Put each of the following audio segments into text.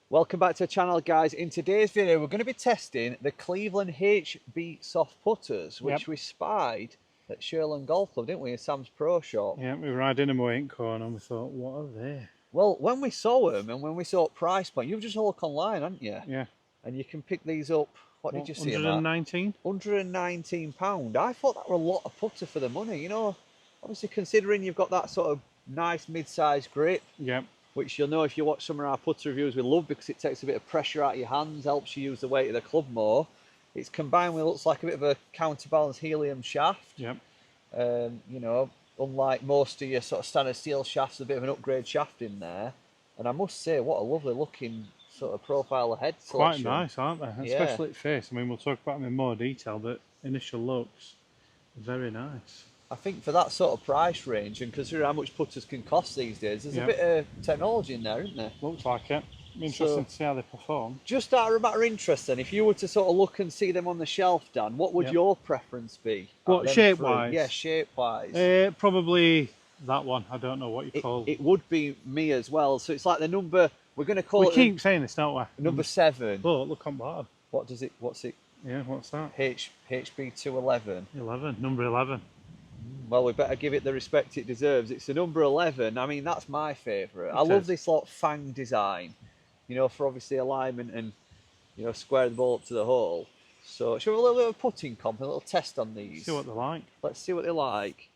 Welcome back to the channel, guys. In today's video we're going to be testing the Cleveland HB soft putters, which we spied at Sherland Golf Club, didn't we, in Sam's Pro Shop. Yeah, we were riding them away in corner and we thought, what are they? Well, when we saw them and when we saw price point, you've just look online, haven't you? Yeah. And you can pick these up. What did you see? 119? £119. I thought that were a lot of putter for the money, you know. Obviously, considering you've got that sort of nice mid-sized grip. Yeah. Which you'll know if you watch some of our putter reviews we love, because it takes a bit of pressure out of your hands, helps you use the weight of the club more. It's combined with, looks like a bit of a counterbalance helium shaft. Yep. You know, unlike most of your sort of standard steel shafts, a bit of an upgrade shaft in there. And I must say, what a lovely looking sort of profile of head selection. Quite nice, aren't they? Especially at face. I mean, we'll talk about them in more detail, but initial looks, very nice. I think for that sort of price range, and considering how much putters can cost these days, there's a bit of technology in there, isn't there? Looks like it. Interesting to see how they perform. Just out of a matter of interest then, if you were to sort of look and see them on the shelf, Dan, what would your preference be? What, shape-wise? Yeah, shape-wise. Probably that one. I don't know what you call it. It would be me as well. So it's like the number, we're going to call it... We keep saying this, don't we? Number 7. But look on bottom. What's it? Yeah, what's that? HB 211. 11, number 11. Well, we better give it the respect it deserves. It's a number 11. I mean, that's my favourite. I love this lot Fang design, you know, for obviously alignment and, you know, square the ball up to the hole. So, shall we have a little bit of a putting comp, a little test on these? See what they're like. Let's see what they like.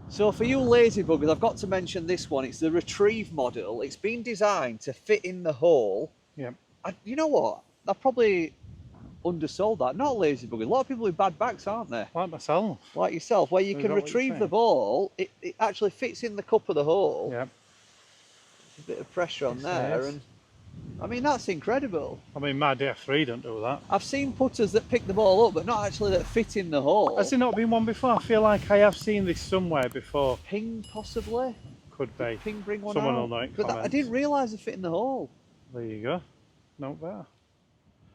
So, for you lazy buggers, I've got to mention this one. It's the Retrieval model. It's been designed to fit in the hole. Yeah. You know what? I probably undersold that. Not lazy buggers. A lot of people with bad backs, aren't there? Like myself. Like yourself, where you can retrieve the ball, it actually fits in the cup of the hole. Yeah. There's a bit of pressure on there, and I mean, that's incredible. I mean, my DR3 don't do that. I've seen putters that pick the ball up, but not actually that fit in the hole. Has there not been one before? I feel like I have seen this somewhere before. Ping, possibly? Could be. Did Ping bring one Someone out? will know it. But I didn't realise it fit in the hole. There you go. Not bad.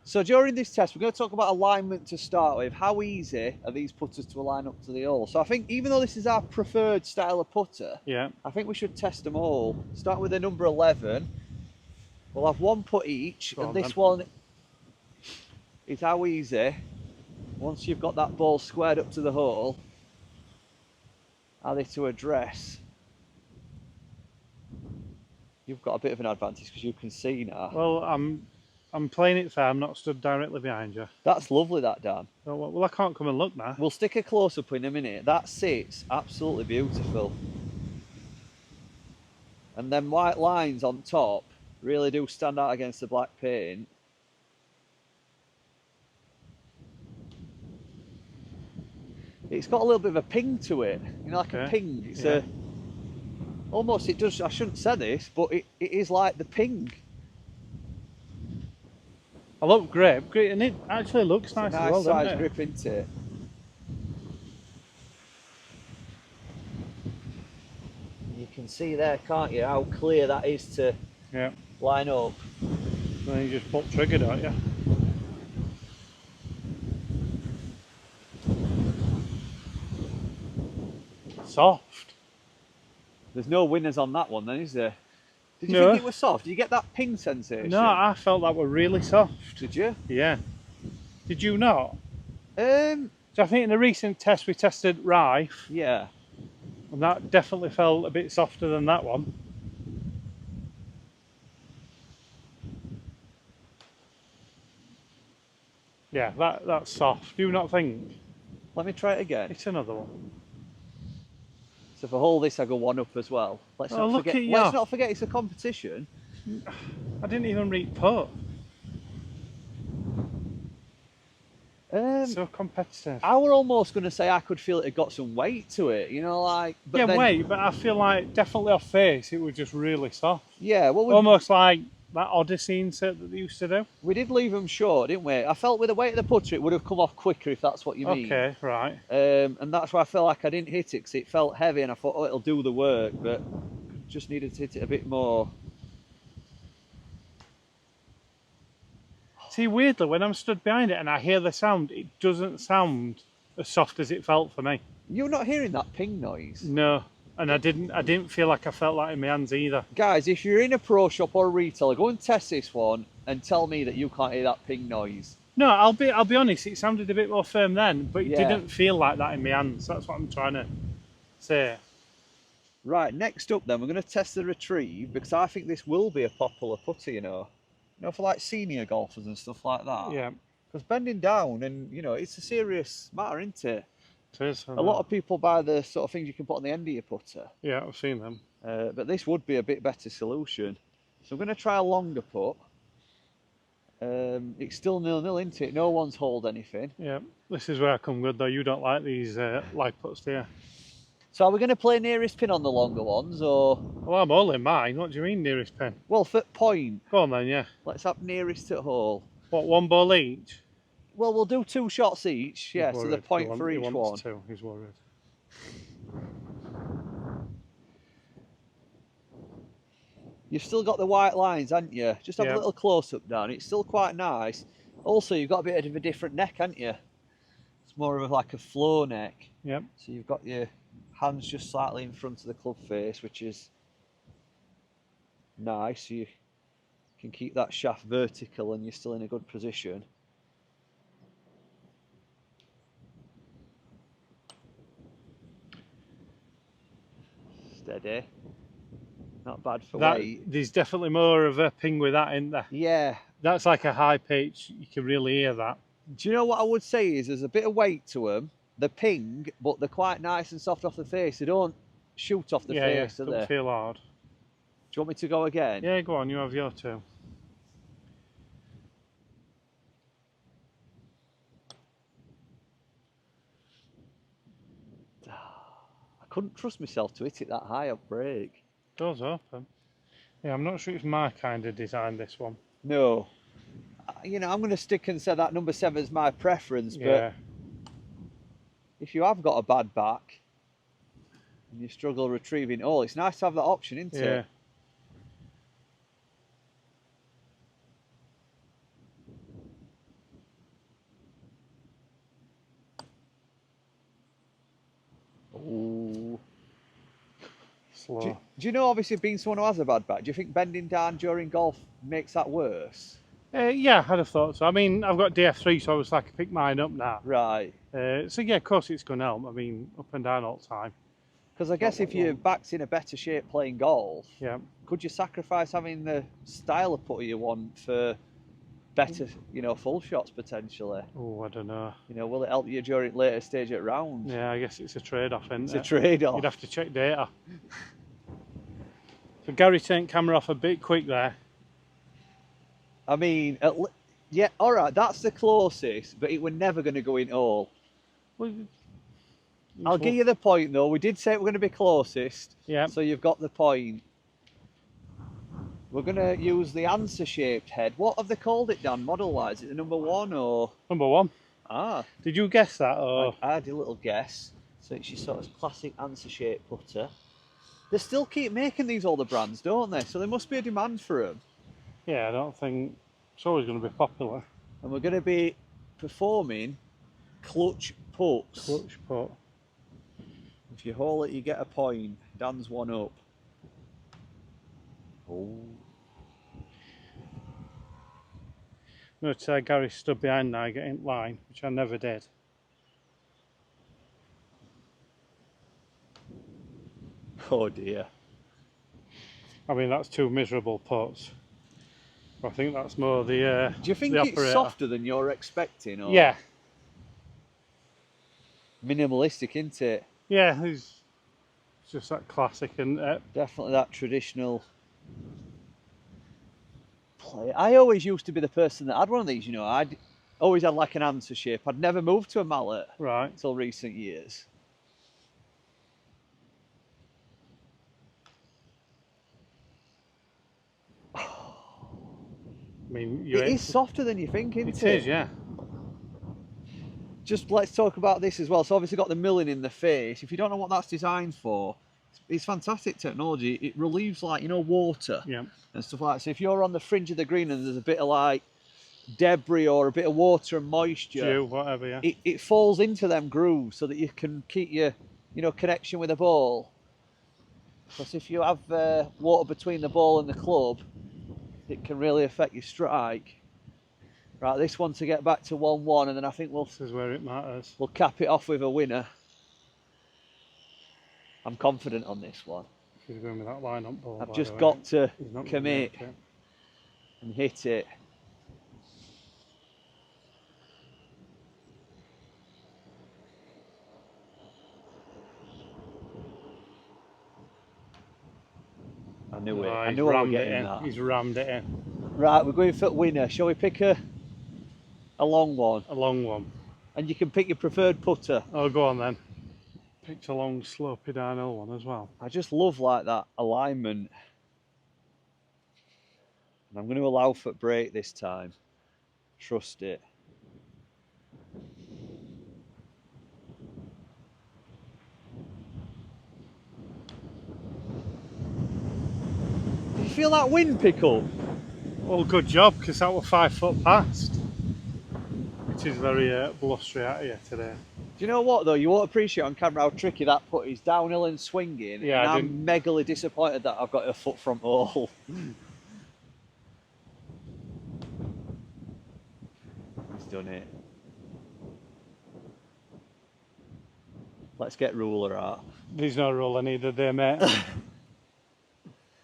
So during this test, we're going to talk about alignment to start with. How easy are these putters to align up to the hole? So I think even though this is our preferred style of putter, I think we should test them all. Start with the number 11. We'll have one putt each, and this one is how easy, once you've got that ball squared up to the hole, are they to address. You've got a bit of an advantage because you can see now. Well, I'm playing it fair. I'm not stood directly behind you. That's lovely, that, Dan. Oh, well, I can't come and look now. We'll stick a close-up in a minute. That sits absolutely beautiful. And then white lines on top really do stand out against the black paint. It's got a little bit of a ping to it, you know, like a ping. It's almost, it does, I shouldn't say this, but it is like the ping. I love grip, and it actually looks nice, as well, doesn't it? Nice size grip, isn't it? You can see there, can't you, how clear that is to line up. Then you just pull trigger, don't you? Soft. There's no winners on that one then, is there? Did you think it was soft? Did you get that ping sensation? No, I felt that were really soft. Did you? Yeah. Did you not? So I think in a recent test we tested Rife. Yeah. And that definitely felt a bit softer than that one. Yeah, that's soft. Do you not think? Let me try it again. It's another one. So for all this I go one up as well. Let's not forget it's a competition. I didn't even read putt. So competitive. I were almost going to say I could feel it had got some weight to it, you know, like... But I feel like definitely off face it was just really soft. Yeah, well... Almost like that Odyssey insert that they used to do. We did leave them short, didn't we? I felt with the weight of the putter it would have come off quicker, if that's what you mean. Okay, right. And that's why I felt like I didn't hit it, because it felt heavy and I thought, oh, it'll do the work, but just needed to hit it a bit more. See, weirdly, when I'm stood behind it and I hear the sound, it doesn't sound as soft as it felt for me. You're not hearing that ping noise? No. And I didn't feel like I felt that in my hands either. Guys, if you're in a pro shop or a retailer, go and test this one. and tell me that you can't hear that ping noise. No, I'll be honest. It sounded a bit more firm then, but it didn't feel like that in my hands. That's what I'm trying to say. Right, next up then, we're going to test the Retrieve, because I think this will be a popular putter, you know. You know, for like senior golfers and stuff like that. Yeah. Because bending down, and you know, it's a serious matter, isn't it? It is. A lot of people buy the sort of things you can put on the end of your putter. Yeah, I've seen them. But this would be a bit better solution. So I'm going to try a longer putt. It's still 0-0, isn't it? No one's hauled anything. Yeah, this is where I come good though. You don't like these lag putts, do you? So are we going to play nearest pin on the longer ones, or? Well, I'm all in mine. What do you mean nearest pin? Well, for point. Go on then, yeah. Let's have nearest at hole. What, one ball each? Well, we'll do 2 shots each. Yeah, so the point for each one. Two. He's worried. You've still got the white lines, haven't you? Just have a little close-up down. It's still quite nice. Also, you've got a bit of a different neck, haven't you? It's more of like a flow neck. Yep. So you've got your hands just slightly in front of the club face, which is nice. So you can keep that shaft vertical and you're still in a good position. Steady. Not bad for weight. There's definitely more of a ping with that, isn't there? Yeah. That's like a high pitch. You can really hear that. Do you know what I would say is there's a bit of weight to them. The ping, but they're quite nice and soft off the face. They don't shoot off the face, do they? Don't feel hard. Do you want me to go again? Yeah, go on. You have your two. I couldn't trust myself to hit it that high up break. Door's open. Yeah, I'm not sure it's my kind of design, this one. No. You know, I'm going to stick and say that number 7 is my preference, but if you have got a bad back and you struggle retrieving all, it's nice to have that option, isn't it? Ooh. Slow. Do you know, obviously, being someone who has a bad back, do you think bending down during golf makes that worse? Yeah, I'd have thought so. I mean, I've got DF3, so I was like, I pick mine up now. Right. So yeah, of course it's going to help. I mean, up and down all the time. Because I guess if your back's in a better shape playing golf, could you sacrifice having the style of putter you want for better, you know, full shots potentially? Oh, I don't know. You know, will it help you during later stage at round? Yeah, I guess it's a trade-off, isn't it? It's a trade-off. You'd have to check data. So Gary turned camera off a bit quick there. I mean, yeah, all right, that's the closest, but it were never going to go in all. Well, I'll give you the point, though. We did say we're going to be closest, so you've got the point. We're going to use the answer-shaped head. What have they called it, Dan, model-wise? Is it number 1 or...? Number 1. Ah. Did you guess that, or...? I had a little guess. So it's your sort of classic answer-shaped putter. They still keep making these older brands, don't they? So there must be a demand for them. Yeah, I don't think it's always going to be popular. And we're going to be performing clutch putts. Clutch putt. If you haul it, you get a point. Dan's 1 up. Oh. Notice Gary stood behind now getting line, which I never did. Oh dear. I mean, that's 2 miserable putts. I think that's more the do you think it's softer than you're expecting? Or yeah. Minimalistic, isn't it? Yeah, it's just that classic, and definitely that traditional play. I always used to be the person that had one of these, you know. I'd always had like an answer shape. I'd never moved to a mallet until recent years. I mean, it is softer than you think, isn't it? It is, yeah. Just let's talk about this as well. So obviously got the milling in the face. If you don't know what that's designed for, it's fantastic technology. It relieves, like, you know, water and stuff like that. So if you're on the fringe of the green and there's a bit of like debris or a bit of water and moisture, dew, whatever, it falls into them grooves so that you can keep your, you know, connection with the ball. Because if you have water between the ball and the club, it can really affect your strike. Right, this one to get back to 1-1, and then I think this is where it matters. We'll cap it off with a winner. I'm confident on this one. He's going with that line-up ball. I've just got to commit and hit it. I knew it. I knew I was getting that. He's rammed it in. Right, we're going for winner. Shall we pick a long one? A long one. And you can pick your preferred putter. Oh, go on then. Picked a long, slopey downhill one as well. I just love like that alignment. And I'm going to allow for break this time. Trust it. Did you feel that wind pick up? Well, good job, because that was 5 foot past. It is very blustery out here today. Do you know what though? You won't appreciate on camera how tricky that putt is, downhill and swinging. Yeah, and I'm megally disappointed that I've got a foot from hole. He's done it. Let's get ruler out. There's no ruler needed there, mate.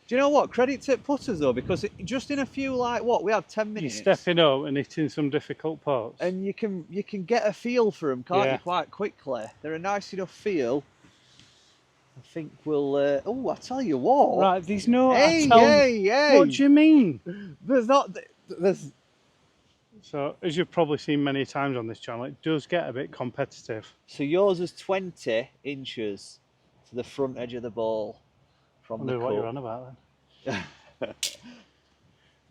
Do you know what? Credit to putters though, because just in a few, like what, we had 10 minutes. You're stepping up and hitting some difficult putts. And you can get a feel for them, can't you, quite quickly. They're a nice enough feel. I think we'll, oh, I tell you what. Right, there's no, hey. What do you mean? There's So, as you've probably seen many times on this channel, it does get a bit competitive. So yours is 20 inches to the front edge of the ball. I wonder what you're on about then.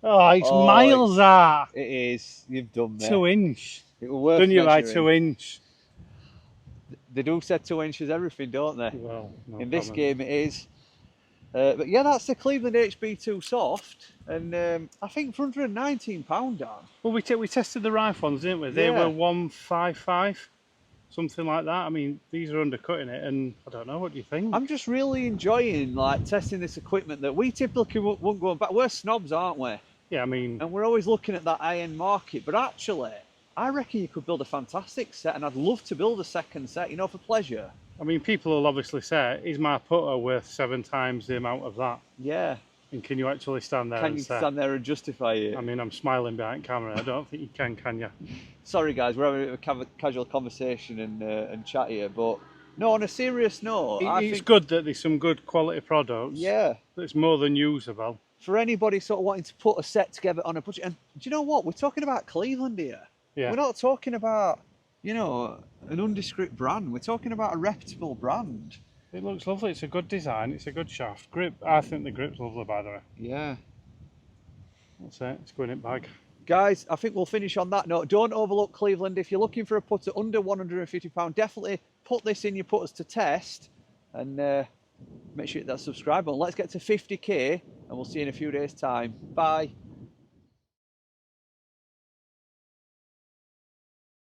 Oh, it's miles out. It is. You've done that. 2 inch. It will worth done you measuring. by 2 inch? They do say 2 inches everything, don't they? Well, no in this game it is. But yeah, that's the Cleveland HB2 Soft, and I think for £119 down. Well, we tested the Rife ones, didn't we? They were 155. Something like that. I mean, these are undercutting it, and I don't know. What do you think? I'm just really enjoying like testing this equipment that we typically won't go back. We're snobs, aren't we? Yeah, I mean, and we're always looking at that high-end market. But actually, I reckon you could build a fantastic set, and I'd love to build a second set. You know, for pleasure. I mean, people will obviously say, "Is my putter worth 7 times the amount of that?" Yeah. And can you actually stand there? Can you stand there and justify it? I mean, I'm smiling behind camera. I don't think you can you? Sorry, guys, we're having a bit of a casual conversation and chat here, but no, on a serious note, it's good that there's some good quality products. Yeah. That's more than usable. For anybody sort of wanting to put a set together on a budget, and do you know what? We're talking about Cleveland here. Yeah. We're not talking about, you know, an nondescript brand. We're talking about a reputable brand. It looks lovely. It's a good design. It's a good shaft. Grip. I think the grip's lovely, by the way. Yeah. That's it. It's going in bag. Guys, I think we'll finish on that note. Don't overlook Cleveland. If you're looking for a putter under £150, definitely put this in your putters to test, and make sure you hit that subscribe button. Let's get to 50k, and we'll see you in a few days' time. Bye.